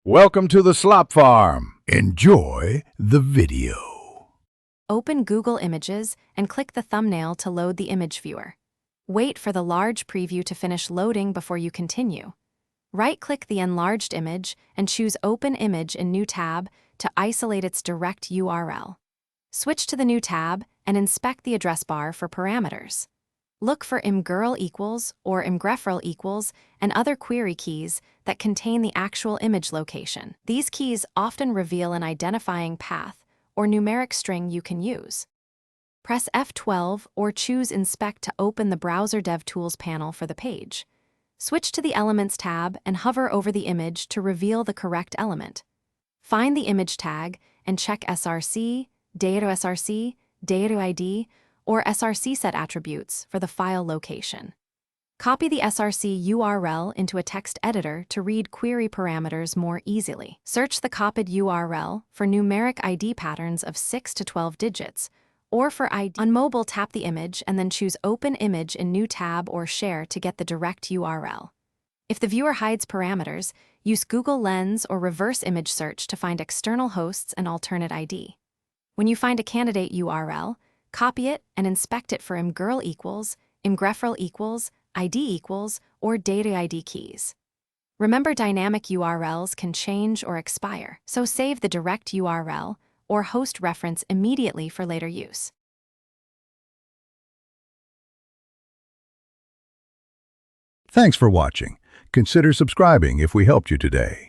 Welcome to the Slop Farm. Enjoy the video. Open Google Images and click the thumbnail to load the image viewer. Wait for the large preview to finish loading before you continue. Right-click the enlarged image and choose Open Image in New Tab to isolate its direct URL. Switch to the new tab and inspect the address bar for parameters. Look for imgirl equals or imgrefrel equals and other query keys that contain the actual image location. These keys often reveal an identifying path or numeric string you can use. Press F12 or choose Inspect to open the Browser DevTools panel for the page. Switch to the Elements tab and hover over the image to reveal the correct element. Find the image tag and check SRC, DataSRC, DataID, or SRC set attributes for the file location. Copy the SRC URL into a text editor to read query parameters more easily. Search the copied URL for numeric ID patterns of 6 to 12 digits, or for ID. On mobile, tap the image and then choose Open Image in New Tab or Share to get the direct URL. If the viewer hides parameters, use Google Lens or reverse image search to find external hosts and alternate ID. When you find a candidate URL, copy it and inspect it for imgirl equals, imgrefrel equals, ID equals, or data ID keys. Remember, dynamic URLs can change or expire, so save the direct URL or host reference immediately for later use. Thanks for watching. Consider subscribing if we helped you today.